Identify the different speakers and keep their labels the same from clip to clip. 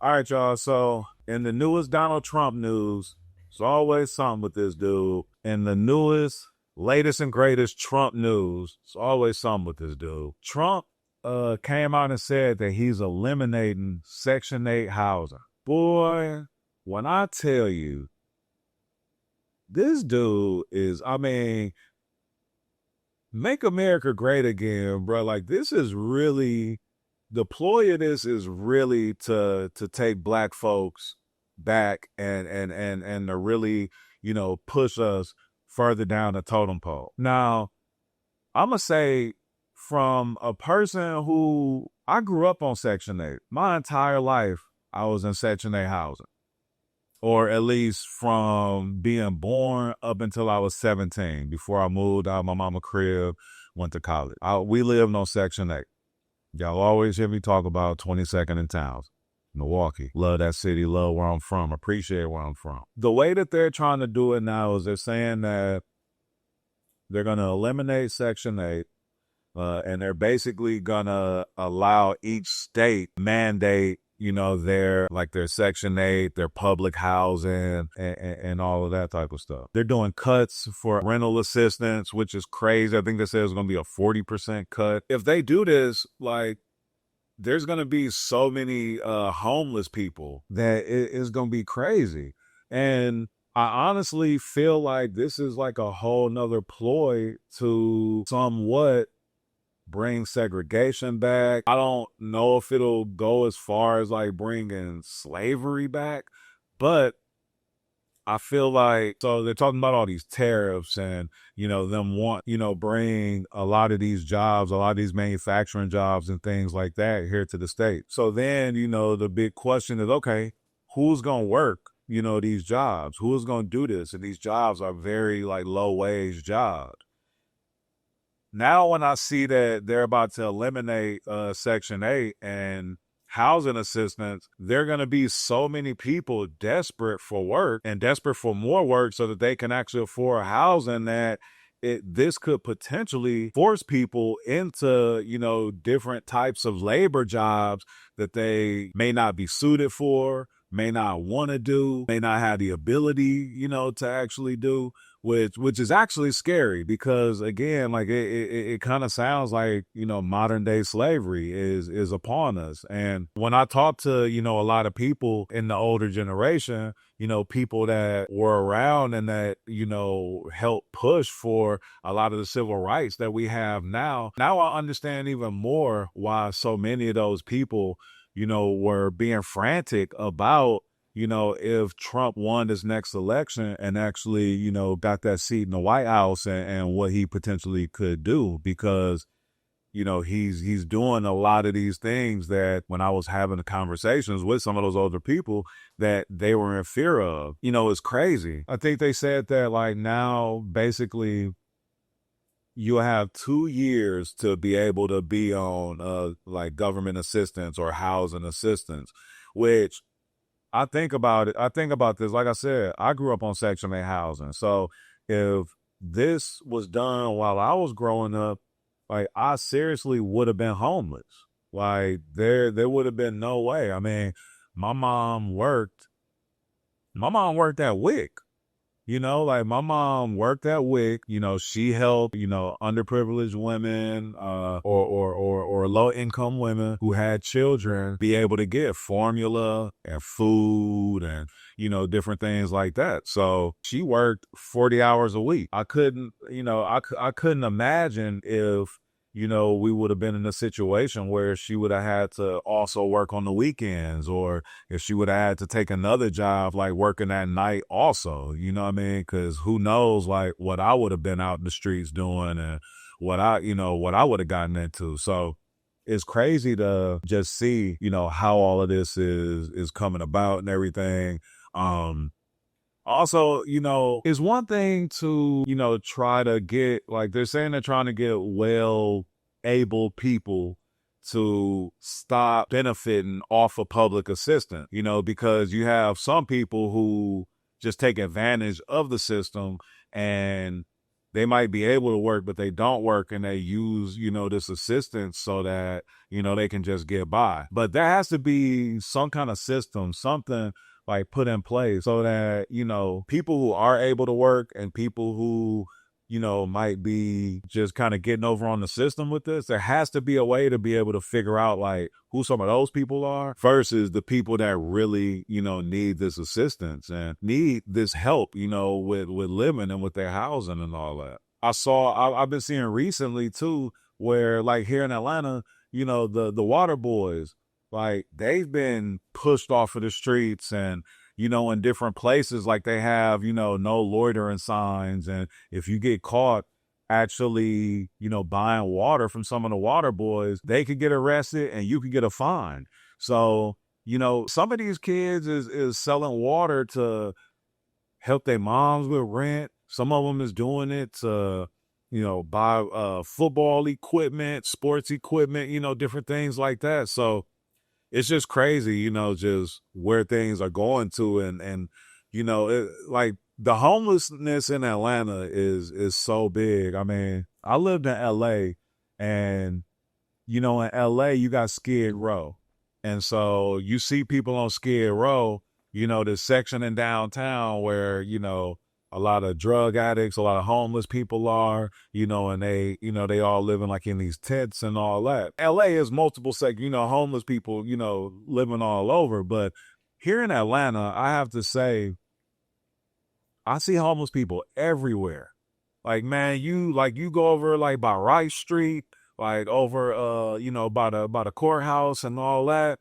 Speaker 1: All right, y'all. So in the newest Donald Trump news, it's always something with this dude. In the newest, latest and greatest Trump news, it's always something with this dude. Trump came out and said that he's eliminating Section 8 housing. Boy, when I tell you, this dude is, make America great again, bro. Like, this is really, the ploy of this is really to take black folks back and to really, push us further down the totem pole. Now, I'm gonna say, from a person who I grew up on Section 8, my entire life I was in Section 8 housing, or at least from being born up until I was 17, before I moved out of my mama's crib, went to college. We lived on Section 8. Y'all always hear me talk about 22nd and Towns, Milwaukee. Love that city, love where I'm from, appreciate where I'm from. The way that they're trying to do it now is they're saying that they're going to eliminate Section 8, and they're basically going to allow each state mandate, their Section 8, their public housing, and all of that type of stuff. They're doing cuts for rental assistance, which is crazy. I think they said it's going to be a 40% cut. If they do this, there's going to be so many homeless people that it's going to be crazy. And I honestly feel like this is like a whole nother ploy to somewhat bring segregation back. I don't know if it'll go as far as bringing slavery back, but I feel like, so they're talking about all these tariffs and, them want, bring a lot of these jobs, a lot of these manufacturing jobs and things like that here to the state. So then, the big question is, okay, who's going to work, these jobs? Who is going to do this? And these jobs are very low wage jobs. Now, when I see that they're about to eliminate Section 8 and housing assistance, there are going to be so many people desperate for work and desperate for more work so that they can actually afford housing that this could potentially force people into, different types of labor jobs that they may not be suited for, may not want to do, may not have the ability, to actually do. Which is actually scary because, again, it kind of sounds like, modern day slavery is upon us. And when I talk to, a lot of people in the older generation, people that were around and that, helped push for a lot of the civil rights that we have now I understand even more why so many of those people, were being frantic about, if Trump won this next election and actually, got that seat in the White House and what he potentially could do, because, he's doing a lot of these things that when I was having the conversations with some of those older people that they were in fear of, it's crazy. I think they said that now basically you have 2 years to be able to be on government assistance or housing assistance, which I think about it. I think about this. Like I said, I grew up on Section 8 housing. So if this was done while I was growing up, I seriously would have been homeless. There would have been no way. I mean, my mom worked at WIC. My mom worked at WIC, she helped, underprivileged women, or low income women who had children be able to get formula and food and, different things like that. So she worked 40 hours a week. I couldn't imagine if, we would have been in a situation where she would have had to also work on the weekends, or if she would have had to take another job, working at night also, you know what I mean? Because who knows, what I would have been out in the streets doing and what I would have gotten into. So it's crazy to just see, how all of this is coming about and everything. Also, it's one thing to, try to get, they're saying they're trying to get well-able people to stop benefiting off of public assistance, because you have some people who just take advantage of the system and they might be able to work, but they don't work, and they use, this assistance so that, they can just get by. But there has to be some kind of system, something like put in place so that, people who are able to work and people who, might be just kind of getting over on the system with this, there has to be a way to be able to figure out like who some of those people are versus the people that really, need this assistance and need this help, with living and with their housing and all that. I've been seeing recently too, where like here in Atlanta, the water boys, like they've been pushed off of the streets and, in different places, like they have, no loitering signs. And if you get caught actually, buying water from some of the water boys, they could get arrested and you could get a fine. So, some of these kids is selling water to help their moms with rent. Some of them is doing it to, buy football equipment, sports equipment, different things like that. So it's just crazy, just where things are going to. And like the homelessness in Atlanta is so big. I mean, I lived in LA, and, in LA, you got Skid Row. And so you see people on Skid Row, this section in downtown where, a lot of drug addicts, a lot of homeless people are, and they all living like in these tents and all that. LA is multiple sections, homeless people, living all over. But here in Atlanta, I have to say, I see homeless people everywhere. Like, man, you go over like by Rice Street, like over, by the courthouse and all that.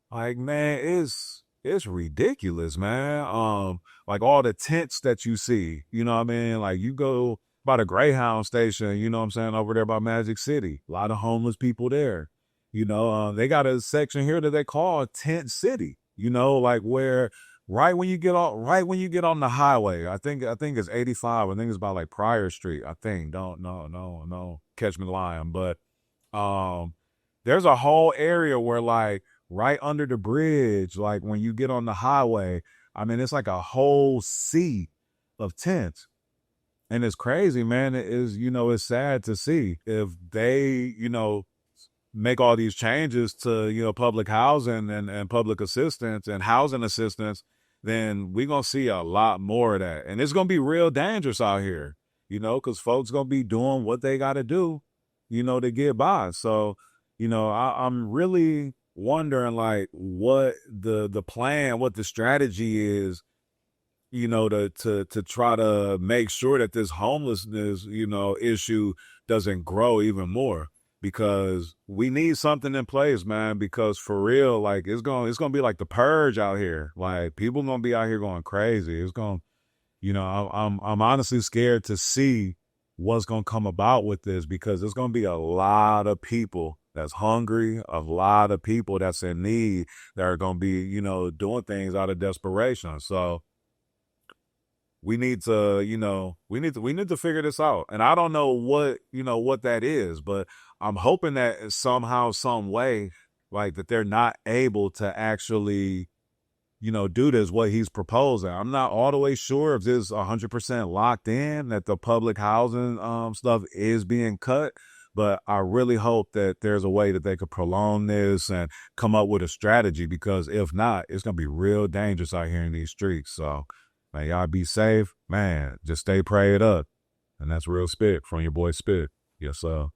Speaker 1: Like, man, it's ridiculous, man. Like all the tents that you see, you know what I mean? Like you go by the Greyhound station, you know what I'm saying, over there by Magic City. A lot of homeless people there. They got a section here that they call Tent City, like where right when you get on the highway, I think it's 85. I think it's by like Pryor Street. I think. Don't no catch me lying. But there's a whole area where like right under the bridge, like when you get on the highway, I mean, it's like a whole sea of tents. And it's crazy, man. It is, it's sad to see if they, make all these changes to, public housing and public assistance and housing assistance, then we're going to see a lot more of that. And it's going to be real dangerous out here, because folks going to be doing what they got to do, to get by. So, I'm really wondering like what the plan, what the strategy is, to try to make sure that this homelessness, issue doesn't grow even more, because we need something in place, man, because for real, like it's going to be like the purge out here. Like people going to be out here going crazy. It's going, I'm honestly scared to see what's going to come about with this, because there's going to be a lot of people that's hungry, a lot of people that's in need that are going to be, doing things out of desperation. So we need to, we need to figure this out. And I don't know what that is, but I'm hoping that somehow, some way, like that they're not able to actually, do this, what he's proposing. I'm not all the way sure if this is 100% locked in, that the public housing stuff is being cut. But I really hope that there's a way that they could prolong this and come up with a strategy, because if not, it's going to be real dangerous out here in these streets. So, man, y'all be safe. Man, just stay prayed up. And that's real spit from your boy Spit. Yes, sir.